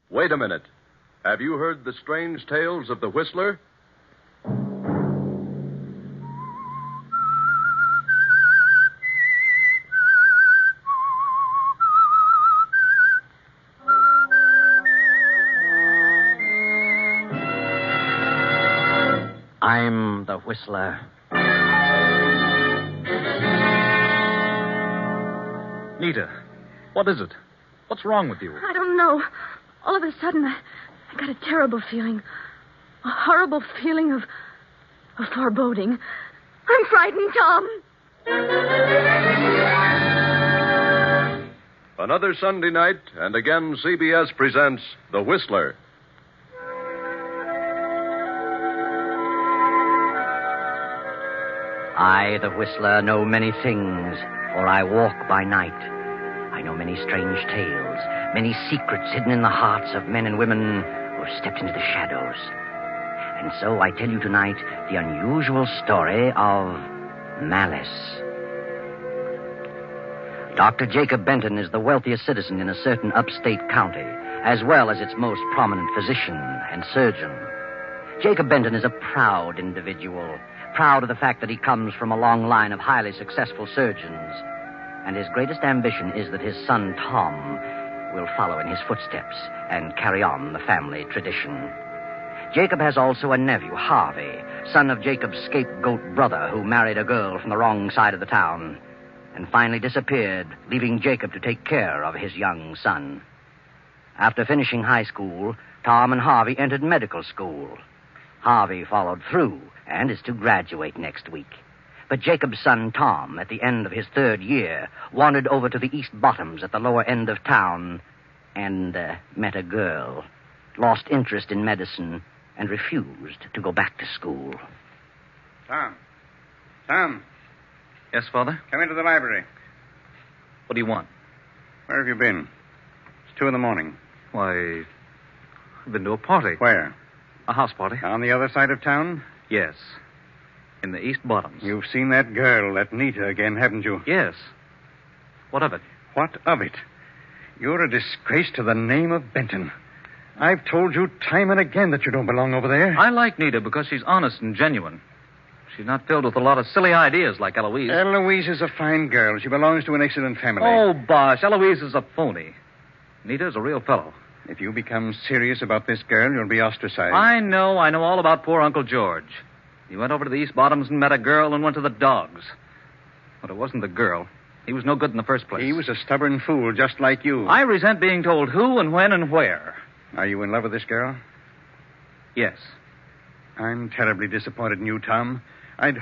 Wait a minute. Have you heard the strange tales of the Whistler? I'm the Whistler. Nita, what is it? What's wrong with you? I don't know. All of a sudden, I got a terrible feeling. A horrible feeling of foreboding. I'm frightened, Tom. Another Sunday night, and again CBS presents The Whistler. I, the Whistler, know many things, for I walk by night. I know many strange tales, many secrets hidden in the hearts of men and women who have stepped into the shadows. And so I tell you tonight the unusual story of Malice. Dr. Jacob Benton is the wealthiest citizen in a certain upstate county, as well as its most prominent physician and surgeon. Jacob Benton is a proud individual, proud of the fact that he comes from a long line of highly successful surgeons. And his greatest ambition is that his son, Tom, will follow in his footsteps and carry on the family tradition. Jacob has also a nephew, Harvey, son of Jacob's scapegoat brother, who married a girl from the wrong side of the town and finally disappeared, leaving Jacob to take care of his young son. After finishing high school, Tom and Harvey entered medical school. Harvey followed through and is to graduate next week. But Jacob's son, Tom, at the end of his third year, wandered over to the East Bottoms at the lower end of town and met a girl, lost interest in medicine, and refused to go back to school. Tom. Yes, Father? Come into the library. What do you want? Where have you been? It's 2 a.m. Why, I've been to a party. Where? A house party. On the other side of town? Yes. In the East Bottoms. You've seen that girl, that Nita, again, haven't you? Yes. What of it? What of it? You're a disgrace to the name of Benton. I've told you time and again that you don't belong over there. I like Nita because she's honest and genuine. She's not filled with a lot of silly ideas like Eloise. Eloise is a fine girl. She belongs to an excellent family. Oh, bosh. Eloise is a phony. Nita's a real fellow. If you become serious about this girl, you'll be ostracized. I know all about poor Uncle George. He went over to the East Bottoms and met a girl and went to the dogs. But it wasn't the girl. He was no good in the first place. He was a stubborn fool, just like you. I resent being told who and when and where. Are you in love with this girl? Yes. I'm terribly disappointed in you, Tom. I'd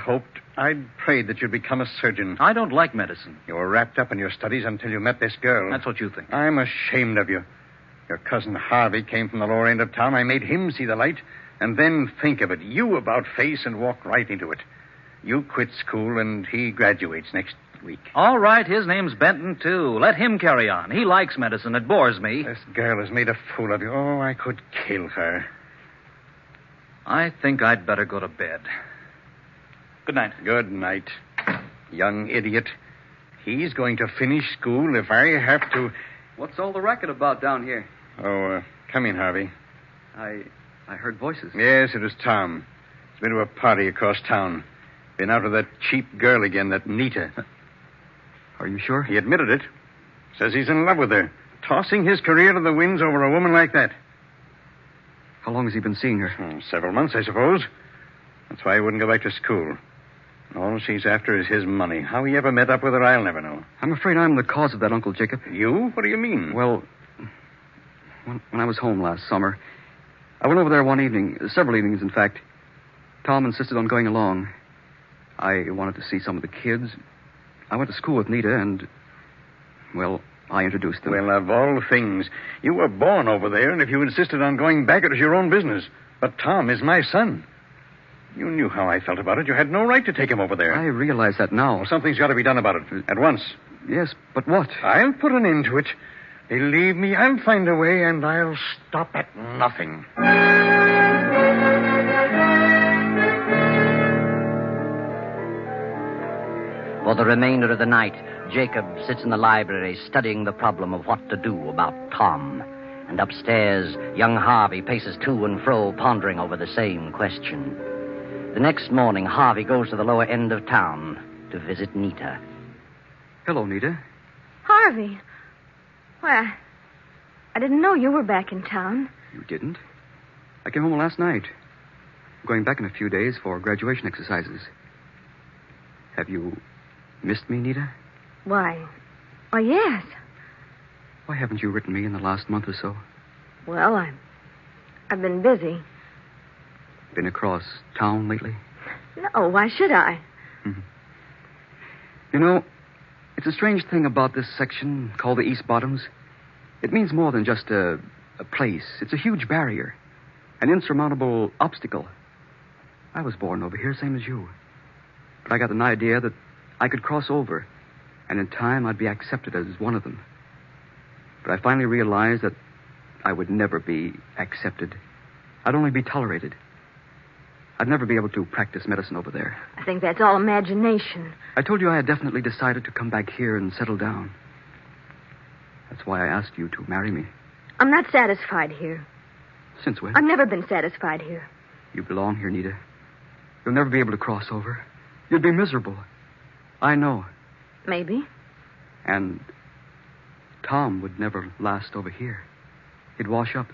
prayed that you'd become a surgeon. I don't like medicine. You were wrapped up in your studies until you met this girl. That's what you think. I'm ashamed of you. Your cousin Harvey came from the lower end of town. I made him see the light. And then think of it. You about face and walk right into it. You quit school and he graduates next week. All right, his name's Benton, too. Let him carry on. He likes medicine. It bores me. This girl has made a fool of you. Oh, I could kill her. I think I'd better go to bed. Good night. Good night, young idiot. He's going to finish school if I have to... What's all the racket about down here? Oh, come in, Harvey. I heard voices. Yes, it was Tom. He's been to a party across town. Been out with that cheap girl again, that Nita. Are you sure? He admitted it. Says he's in love with her. Tossing his career to the winds over a woman like that. How long has he been seeing her? Several months, I suppose. That's why he wouldn't go back to school. All she's after is his money. How he ever met up with her, I'll never know. I'm afraid I'm the cause of that, Uncle Jacob. You? What do you mean? Well, when I was home last summer, I went over there one evening, several evenings, in fact. Tom insisted on going along. I wanted to see some of the kids. I went to school with Nita, and, well, I introduced them. Well, of all things, you were born over there, and if you insisted on going back, it was your own business. But Tom is my son. You knew how I felt about it. You had no right to take him over there. I realize that now. Well, something's got to be done about it, at once. Yes, but what? I'll put an end to it. Believe me, I'll find a way, and I'll stop at nothing. For the remainder of the night, Jacob sits in the library studying the problem of what to do about Tom. And upstairs, young Harvey paces to and fro, pondering over the same question. The next morning, Harvey goes to the lower end of town to visit Nita. Hello, Nita. Harvey. Well, I didn't know you were back in town. You didn't? I came home last night. I'm going back in a few days for graduation exercises. Have you missed me, Nita? Why, yes. Why haven't you written me in the last month or so? Well, I've been busy. Been across town lately? No, why should I? Mm-hmm. You know, it's a strange thing about this section called the East Bottoms. It means more than just a place. It's a huge barrier, an insurmountable obstacle. I was born over here, same as you. But I got an idea that I could cross over, and in time I'd be accepted as one of them. But I finally realized that I would never be accepted. I'd only be tolerated. I'd never be able to practice medicine over there. I think that's all imagination. I told you I had definitely decided to come back here and settle down. That's why I asked you to marry me. I'm not satisfied here. Since when? I've never been satisfied here. You belong here, Nita. You'll never be able to cross over. You'd be miserable. I know. Maybe. And Tom would never last over here. He'd wash up,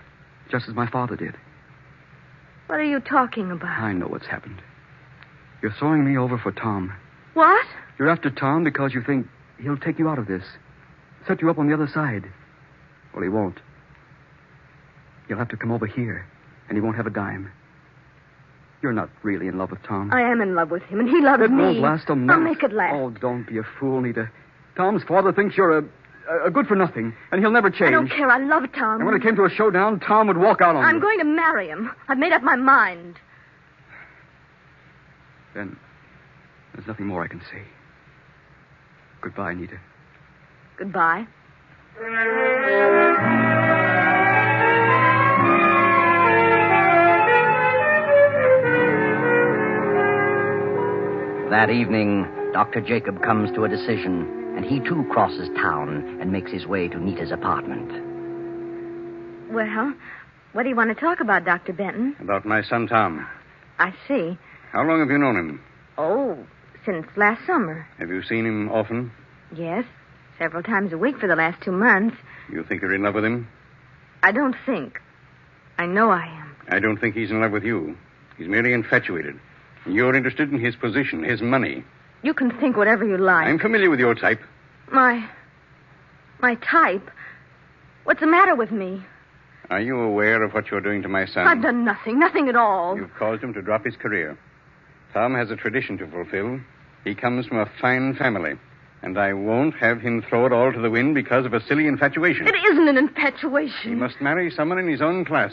just as my father did. What are you talking about? I know what's happened. You're throwing me over for Tom. What? You're after Tom because you think he'll take you out of this. Set you up on the other side. Well, he won't. You'll have to come over here, and he won't have a dime. You're not really in love with Tom. I am in love with him, and he loves me. It won't last a month. I'll make it last. Oh, don't be a fool, Nita. Tom's father thinks you're a good-for-nothing, and he'll never change. I don't care. I love Tom. And when it came to a showdown, Tom would walk out on you. I'm going to marry him. I've made up my mind. Then there's nothing more I can say. Goodbye, Nita. Goodbye. That evening, Dr. Jacob comes to a decision, and he too crosses town and makes his way to Nita's apartment. Well, what do you want to talk about, Dr. Benton? About my son, Tom. I see. How long have you known him? Oh, since last summer. Have you seen him often? Yes, several times a week for the last 2 months. You think you're in love with him? I don't think. I know I am. I don't think he's in love with you. He's merely infatuated. You're interested in his position, his money. You can think whatever you like. I'm familiar with your type. My type? What's the matter with me? Are you aware of what you're doing to my son? I've done nothing at all. You've caused him to drop his career. Tom has a tradition to fulfill. He comes from a fine family. And I won't have him throw it all to the wind because of a silly infatuation. It isn't an infatuation. He must marry someone in his own class.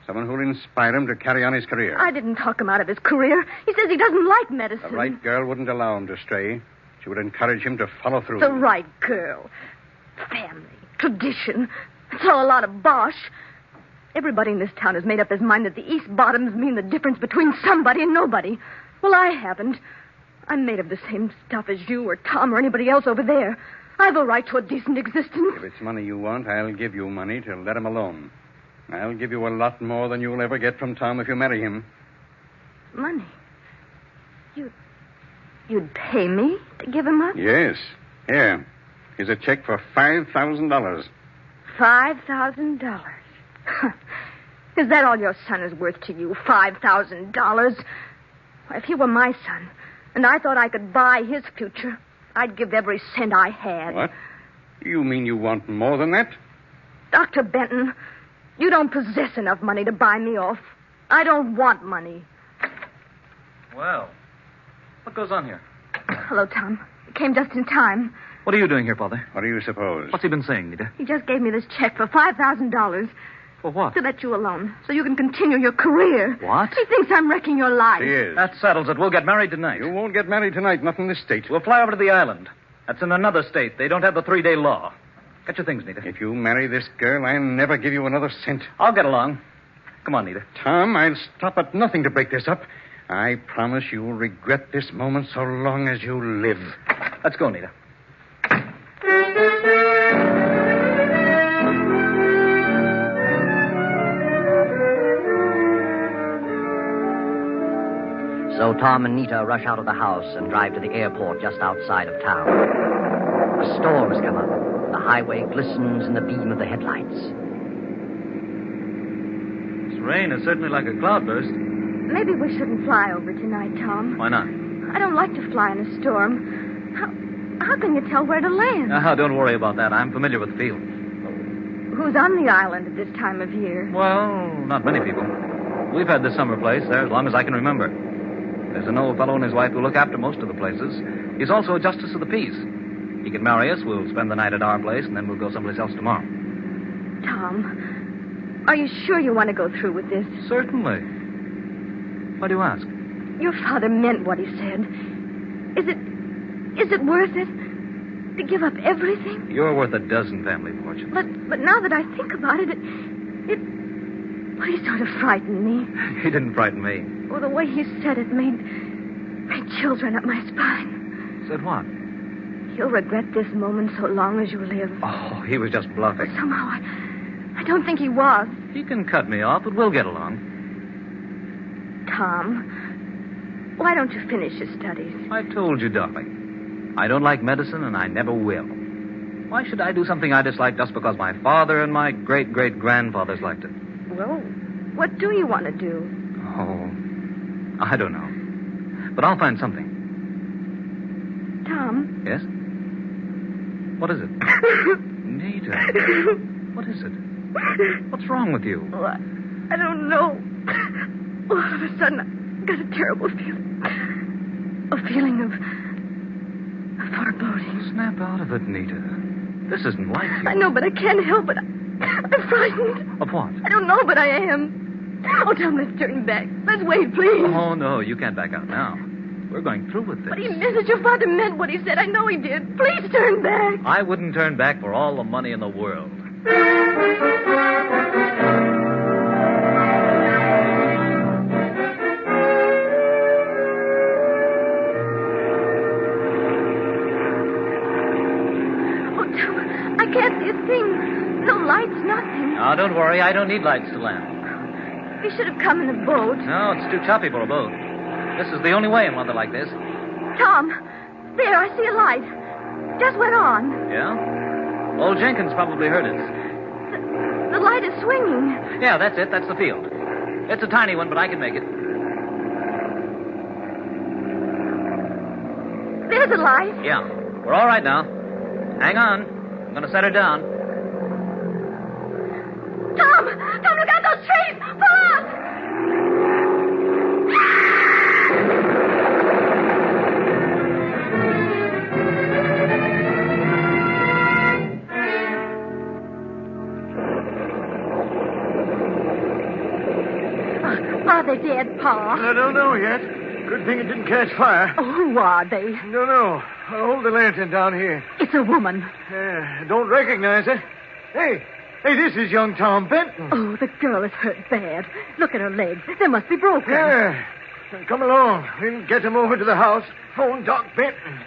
Someone who'll inspire him to carry on his career. I didn't talk him out of his career. He says he doesn't like medicine. The right girl wouldn't allow him to stray. She would encourage him to follow through. The right girl. Family. Tradition. It's all a lot of bosh. Everybody in this town has made up his mind that the East Bottoms mean the difference between somebody and nobody. Well, I haven't. I'm made of the same stuff as you or Tom or anybody else over there. I've a right to a decent existence. If it's money you want, I'll give you money to let him alone. I'll give you a lot more than you'll ever get from Tom if you marry him. Money? You'd pay me to give him up? Yes. Here. Here's a check for $5,000. $5,000? Is that all your son is worth to you? $5,000? If he were my son, and I thought I could buy his future, I'd give every cent I had. What? You mean you want more than that? Dr. Benton, you don't possess enough money to buy me off. I don't want money. Well, what goes on here? Hello, Tom. You came just in time. What are you doing here, Father? What do you suppose? What's he been saying, Nita? He just gave me this check for $5,000 For what? to let you alone, so you can continue your career. What? He thinks I'm wrecking your life. She is. That settles it. We'll get married tonight. You won't get married tonight, not in this state. We'll fly over to the island. That's in another state. They don't have the 3-day law. Get your things, Nita. If you marry this girl, I'll never give you another cent. I'll get along. Come on, Nita. Tom, I'll stop at nothing to break this up. I promise you'll regret this moment so long as you live. Let's go, Nita. So Tom and Nita rush out of the house and drive to the airport just outside of town. A storm has come up. The highway glistens in the beam of the headlights. This rain is certainly like a cloudburst. Maybe we shouldn't fly over tonight, Tom. Why not? I don't like to fly in a storm. How can you tell where to land? Don't worry about that. I'm familiar with the field. Who's on the island at this time of year? Well, not many people. We've had this summer place there as long as I can remember. There's an old fellow and his wife who look after most of the places. He's also a justice of the peace. He can marry us. We'll spend the night at our place, and then we'll go someplace else tomorrow. Tom, are you sure you want to go through with this? Certainly. Why do you ask? Your father meant what he said. Is it worth it? To give up everything? You're worth a dozen family fortunes. But now that I think about it, well, he sort of frightened me. He didn't frighten me. Well, the way he said it made chills run up my spine. Said what? You'll regret this moment so long as you live. Oh, he was just bluffing. Somehow, I don't think he was. He can cut me off, but we'll get along. Tom, why don't you finish your studies? I told you, darling. I don't like medicine, and I never will. Why should I do something I dislike just because my father and my great-great-grandfathers liked it? Well, what do you want to do? Oh, I don't know. But I'll find something. Tom? Yes? What is it? Nita. What is it? What's wrong with you? Oh, I don't know. All of a sudden, I got a terrible feeling. A feeling of foreboding. Snap out of it, Nita. This isn't like you. I know, but I can't help it. I'm frightened. Of what? I don't know, but I am. Oh, Tom, let's turn back. Let's wait, please. Oh, no, you can't back out now. We're going through with this. But he meant it. Your father meant what he said. I know he did. Please turn back. I wouldn't turn back for all the money in the world. I can't see a thing. No lights, nothing. Now, don't worry. I don't need lights to land. You should have come in a boat. No, it's too choppy for a boat. This is the only way in weather like this. Tom, there, I see a light. Just went on. Yeah? Old Jenkins probably heard it. The light is swinging. Yeah, that's it. That's the field. It's a tiny one, but I can make it. There's a light. Yeah. We're all right now. Hang on. I'm going to set her down. Tom, look out those trees. Pull up. Are they dead, Pa? I don't know yet. Good thing it didn't catch fire. Oh, who are they? No. Hold the lantern down here. It's a woman. Don't recognize her. Hey, this is young Tom Benton. Oh, the girl is hurt bad. Look at her legs. They must be broken. Yeah. Come along. We'll get him over to the house. Phone Doc Benton.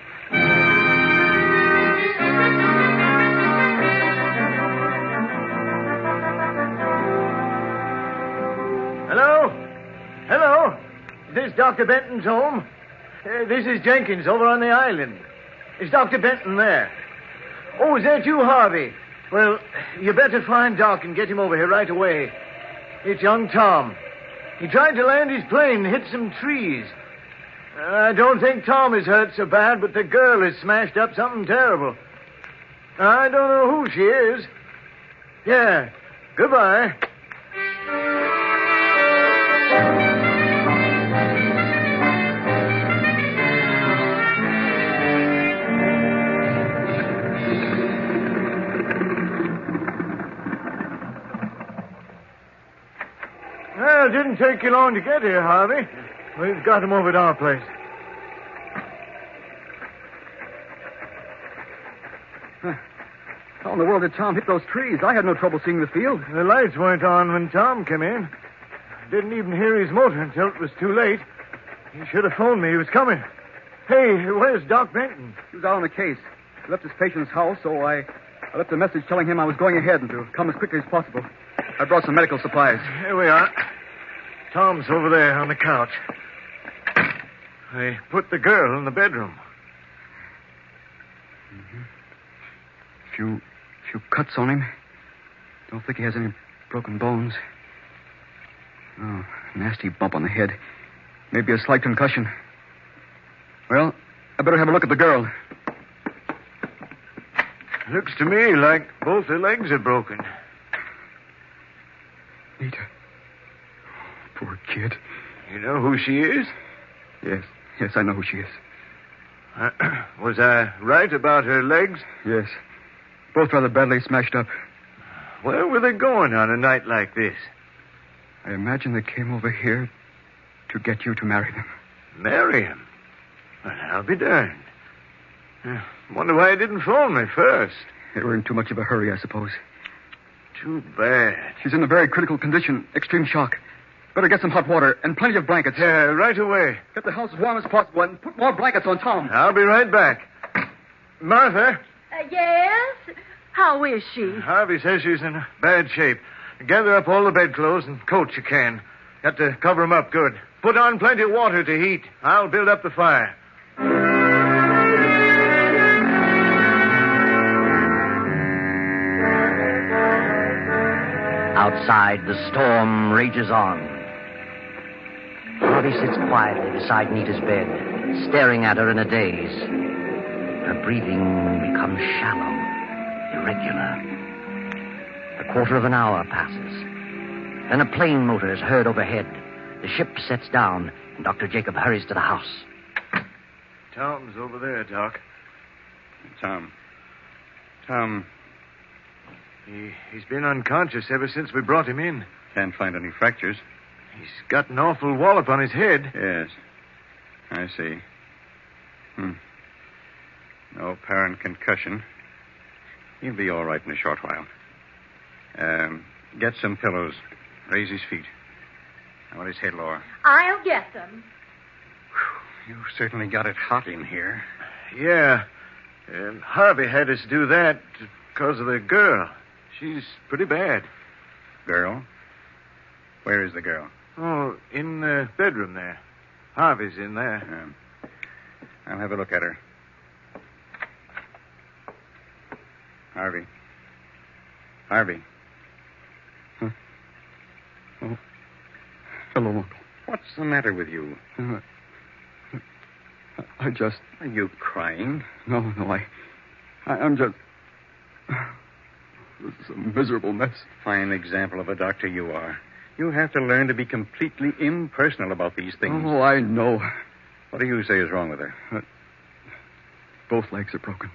Hello? Is this Dr. Benton's home? This is Jenkins over on the island. Is Dr. Benton there? Oh, is that you, Harvey? Well, you better find Doc and get him over here right away. It's young Tom. He tried to land his plane and hit some trees. I don't think Tom is hurt so bad, but the girl has smashed up something terrible. I don't know who she is. Yeah. Goodbye. Well, it didn't take you long to get here, Harvey. We've got him over at our place. How in the world did Tom hit those trees? I had no trouble seeing the field. The lights weren't on when Tom came in. Didn't even hear his motor until it was too late. He should have phoned me. He was coming. Hey, where's Doc Benton? He was out on a case. He left his patient's house, so I left a message telling him I was going ahead and to come as quickly as possible. I brought some medical supplies. Here we are. Tom's over there on the couch. They put the girl in the bedroom. Mm-hmm. Few cuts on him. Don't think he has any broken bones. Oh, nasty bump on the head. Maybe a slight concussion. Well, I better have a look at the girl. Looks to me like both her legs are broken. Nita. Poor kid. You know who she is? Yes, I know who she is. Was I right about her legs? Yes. Both rather badly smashed up. Where were they going on a night like this? I imagine they came over here to get you to marry them. Marry him? Well, I'll be darned. Wonder why he didn't phone me first. They were in too much of a hurry, I suppose. Too bad. She's in a very critical condition. Extreme shock. Better get some hot water and plenty of blankets. Yeah, right away. Get the house as warm as possible and put more blankets on Tom. I'll be right back. Martha? Yes? How is she? Harvey says she's in bad shape. Gather up all the bedclothes and coats you can. Got to cover them up good. Put on plenty of water to heat. I'll build up the fire. Outside, the storm rages on. Harvey sits quietly beside Nita's bed, staring at her in a daze. Her breathing becomes shallow, irregular. A quarter of an hour passes. Then a plane motor is heard overhead. The ship sets down, and Dr. Jacob hurries to the house. Tom's over there, Doc. Tom. He's been unconscious ever since we brought him in. Can't find any fractures. He's got an awful wallop on his head. Yes. I see. No apparent concussion. He'll be all right in a short while. Get some pillows. Raise his feet. I want his head lower. I'll get them. You certainly got it hot in here. Yeah. Harvey had us do that because of the girl. She's pretty bad. Girl? Where is the girl? Oh, in the bedroom there. Harvey's in there. I'll have a look at her. Harvey. Huh? Oh. Hello, Uncle. What's the matter with you? I just... Are you crying? No, I'm just... This is a miserable mess. Fine example of a doctor you are. You have to learn to be completely impersonal about these things. Oh, I know. What do you say is wrong with her? Both legs are broken.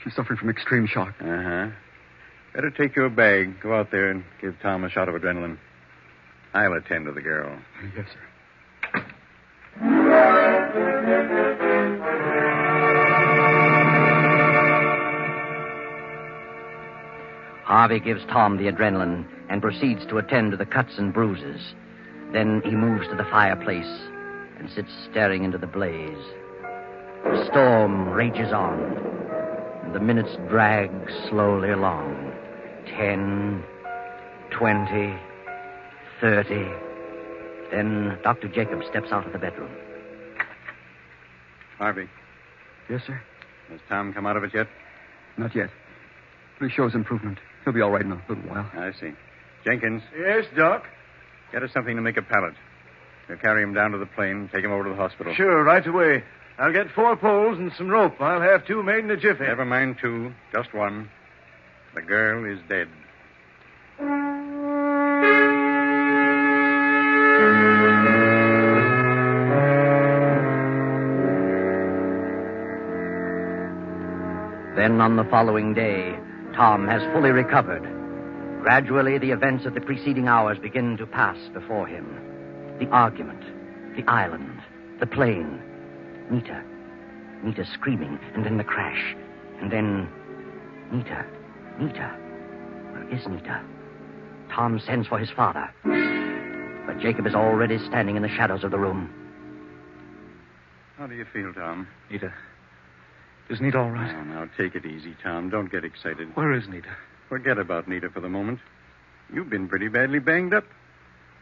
She's suffering from extreme shock. Uh-huh. Better take your bag, go out there and give Tom a shot of adrenaline. I'll attend to the girl. Yes, sir. Harvey gives Tom the adrenaline and proceeds to attend to the cuts and bruises. Then he moves to the fireplace and sits staring into the blaze. The storm rages on, and the minutes drag slowly along. 10, 20, 30. Then Dr. Jacob steps out of the bedroom. Harvey, Yes, sir? has Tom come out of it yet? Not yet. But he shows improvement. He'll be all right in a little while. I see. Jenkins, Yes, Doc? get us something to make a pallet. We'll carry him down to the plane, take him over to the hospital. Sure, right away. I'll get 4 poles and some rope. I'll have 2 made in a jiffy. Never mind 2, just 1. The girl is dead. Then on the following day, Tom has fully recovered. Gradually, the events of the preceding hours begin to pass before him. The argument, the island, the plane, Nita. Nita screaming, and then the crash. And then Nita. Where is Nita? Tom sends for his father. But Jacob is already standing in the shadows of the room. How do you feel, Tom? Nita. Is Nita all right? Oh, now, take it easy, Tom. Don't get excited. Where is Nita? Forget about Nita for the moment. You've been pretty badly banged up.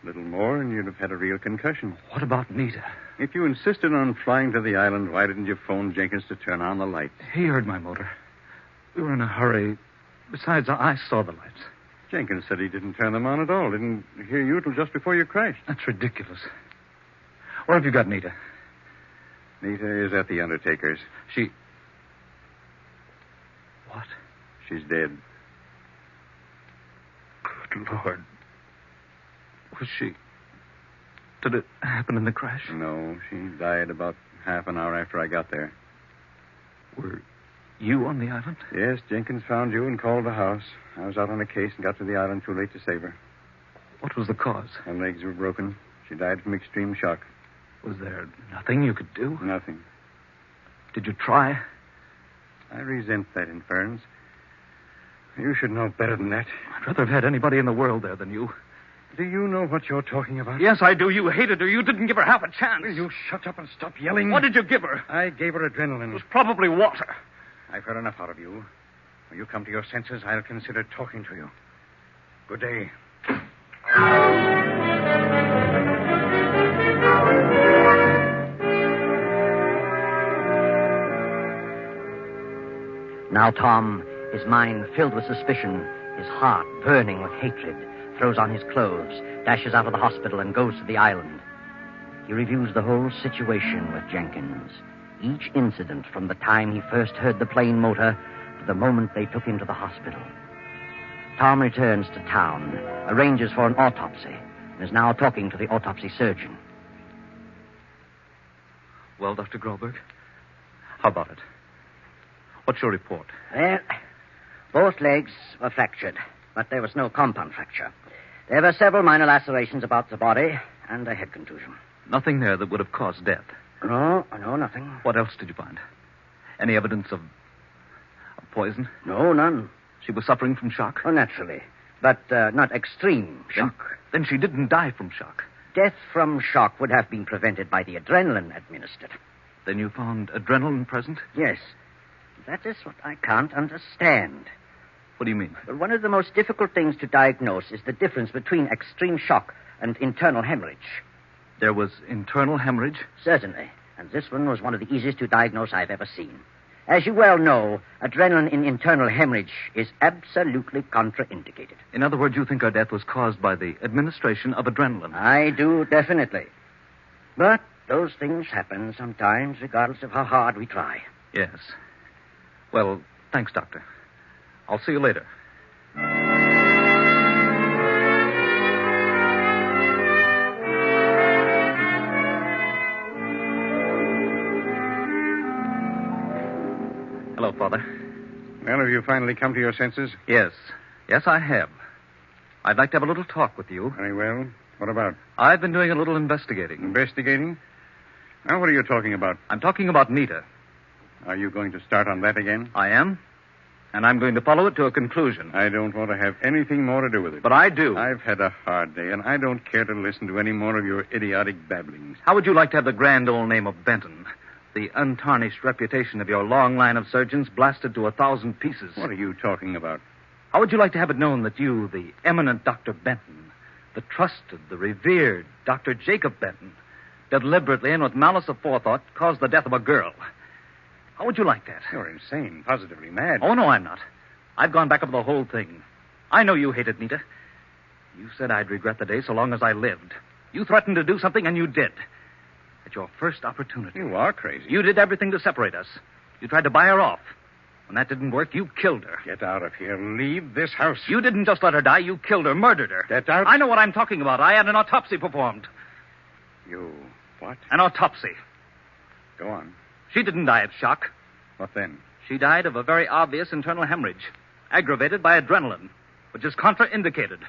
A little more, and you'd have had a real concussion. What about Nita? If you insisted on flying to the island, why didn't you phone Jenkins to turn on the lights? He heard my motor. We were in a hurry. Besides, I saw the lights. Jenkins said he didn't turn them on at all. Didn't hear you till just before you crashed. That's ridiculous. Where have you got Nita? Nita is at the undertaker's. She... What? She's dead. Good Lord. Was she... Did it happen in the crash? No, she died about half an hour after I got there. Were you on the island? Yes, Jenkins found you and called the house. I was out on a case and got to the island too late to save her. What was the cause? Her legs were broken. She died from extreme shock. Was there nothing you could do? Nothing. Did you try? I resent that inference. You should know better than that. I'd rather have had anybody in the world there than you. Do you know what you're talking about? Yes, I do. You hated her. You didn't give her half a chance. Will you shut up and stop yelling? What did you give her? I gave her It adrenaline. was probably water. I've heard enough out of you. When you come to your senses, I'll consider talking to you. Good day. Now Tom, his mind filled with suspicion, his heart burning with hatred, throws on his clothes, dashes out of the hospital, and goes to the island. He reviews the whole situation with Jenkins. Each incident from the time he first heard the plane motor to the moment they took him to the hospital. Tom returns to town, arranges for an autopsy, and is now talking to the autopsy surgeon. Well, Dr. Groberg, how about it? What's your report? Well, both legs were fractured, but there was no compound fracture. There were several minor lacerations about the body and a head contusion. Nothing there that would have caused death. No, nothing. What else did you find? Any evidence of poison? No, none. She was suffering from shock? Oh, naturally. But not extreme shock. Then she didn't die from shock. Death from shock would have been prevented by the adrenaline administered. Then you found adrenaline present? Yes. That is what I can't understand. What do you mean? Well, one of the most difficult things to diagnose is the difference between extreme shock and internal hemorrhage. There was internal hemorrhage? Certainly. And this one was one of the easiest to diagnose I've ever seen. As you well know, adrenaline in internal hemorrhage is absolutely contraindicated. In other words, you think her death was caused by the administration of adrenaline? I do, definitely. But those things happen sometimes, regardless of how hard we try. Yes. Well, thanks, Doctor. I'll see you later. Hello, Father. Well, have you finally come to your senses? Yes. Yes, I have. I'd like to have a little talk with you. Very well. What about? I've been doing a little investigating. Investigating? Now, what are you talking about? I'm talking about Nita. Are you going to start on that again? I am. And I'm going to follow it to a conclusion. I don't want to have anything more to do with it. But I do. I've had a hard day, and I don't care to listen to any more of your idiotic babblings. How would you like to have the grand old name of Benton? The untarnished reputation of your long line of surgeons blasted to 1,000 pieces. What are you talking about? How would you like to have it known that you, the eminent Dr. Benton, the trusted, the revered Dr. Jacob Benton, deliberately and with malice aforethought caused the death of a girl? How would you like that? You're insane, positively mad. Oh, no, I'm not. I've gone back over the whole thing. I know you hated Nita. You said I'd regret the day so long as I lived. You threatened to do something, and you did. At your first opportunity. You are crazy. You did everything to separate us. You tried to buy her off. When that didn't work, you killed her. Get out of here. Leave this house. You didn't just let her die. You killed her, murdered her. Get out. I know what I'm talking about. I had an autopsy performed. You... what? An autopsy. Go on. She didn't die of shock. What then? She died of a very obvious internal hemorrhage, aggravated by adrenaline, which is contraindicated.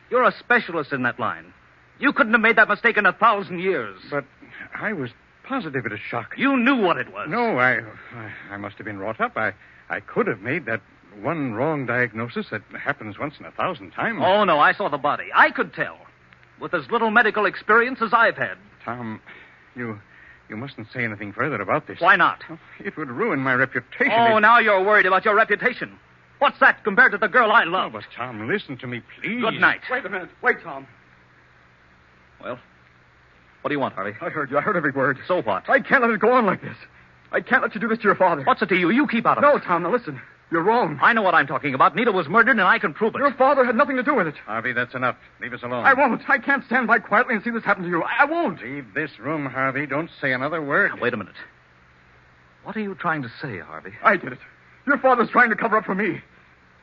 You're a specialist in that line. You couldn't have made that mistake in 1,000 years. But I was positive it was shock. You knew what it was. No, I must have been wrought up. I could have made that one wrong diagnosis that happens once in 1,000 times. Oh, no, I saw the body. I could tell. With as little medical experience as I've had. Tom, you mustn't say anything further about this. Why not? It would ruin my reputation. Oh, now you're worried about your reputation. What's that compared to the girl I love? Oh, but Tom, listen to me, please. Good night. Wait a minute. Wait, Tom. Well, what do you want, Harvey? I heard you. I heard every word. So what? I can't let it go on like this. I can't let you do this to your father. What's it to you? You keep out of it. No, Tom, now listen. You're wrong. I know what I'm talking about. Nita was murdered, and I can prove it. Your father had nothing to do with it. Harvey, that's enough. Leave us alone. I won't. I can't stand by quietly and see this happen to you. I won't. Leave this room, Harvey. Don't say another word. Now, wait a minute. What are you trying to say, Harvey? I did it. Your father's trying to cover up for me.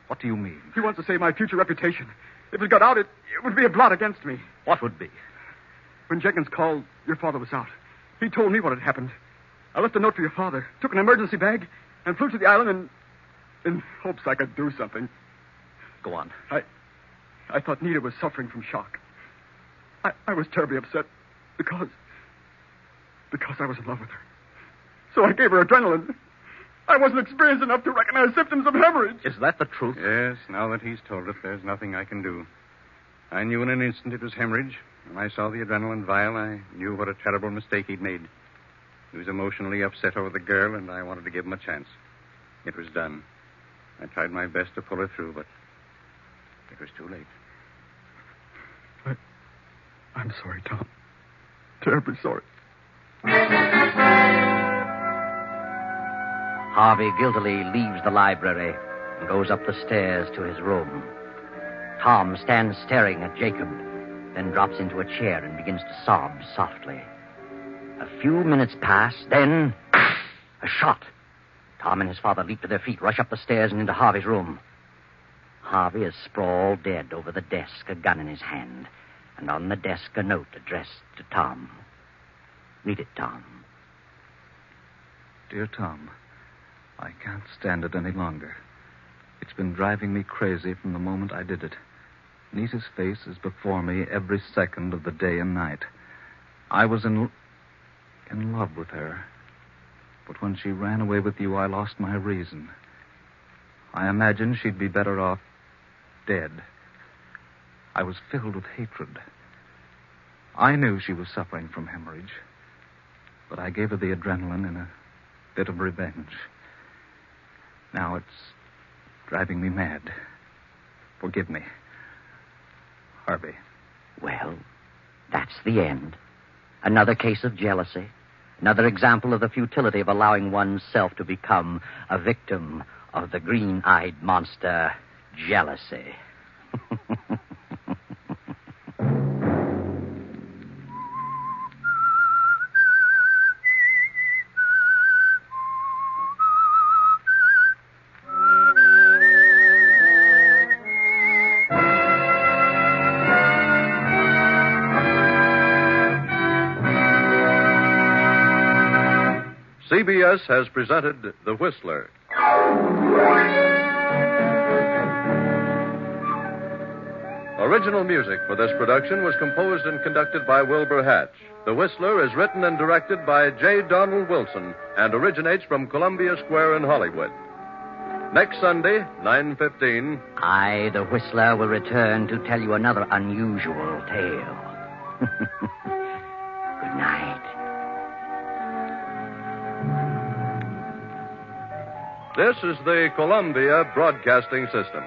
What do you mean? He wants to save my future reputation. If it got out, it would be a blot against me. What would be? When Jenkins called, your father was out. He told me what had happened. I left a note for your father, took an emergency bag, and flew to the island in hopes I could do something. Go on. I thought Nita was suffering from shock. I was terribly upset because I was in love with her. So I gave her adrenaline. I wasn't experienced enough to recognize symptoms of hemorrhage. Is that the truth? Yes, now that he's told it, there's nothing I can do. I knew in an instant it was hemorrhage. When I saw the adrenaline vial, I knew what a terrible mistake he'd made. He was emotionally upset over the girl, and I wanted to give him a chance. It was done. I tried my best to pull her through, but it was too late. I'm sorry, Tom. Terribly sorry. Harvey guiltily leaves the library and goes up the stairs to his room. Tom stands staring at Jacob, then drops into a chair and begins to sob softly. A few minutes pass, then a shot. Tom and his father leap to their feet, rush up the stairs and into Harvey's room. Harvey is sprawled dead over the desk, a gun in his hand, and on the desk a note addressed to Tom. Read it, Tom. Dear Tom, I can't stand it any longer. It's been driving me crazy from the moment I did it. Nita's face is before me every second of the day and night. I was in love with her. But when she ran away with you, I lost my reason. I imagined she'd be better off dead. I was filled with hatred. I knew she was suffering from hemorrhage, but I gave her the adrenaline in a bit of revenge. Now it's driving me mad. Forgive me. Harvey. Well, that's the end. Another case of jealousy. Another example of the futility of allowing oneself to become a victim of the green-eyed monster, jealousy. CBS has presented The Whistler. Original music for this production was composed and conducted by Wilbur Hatch. The Whistler is written and directed by J. Donald Wilson and originates from Columbia Square in Hollywood. Next Sunday, 9:15. I, the Whistler, will return to tell you another unusual tale. Good night. This is the Columbia Broadcasting System.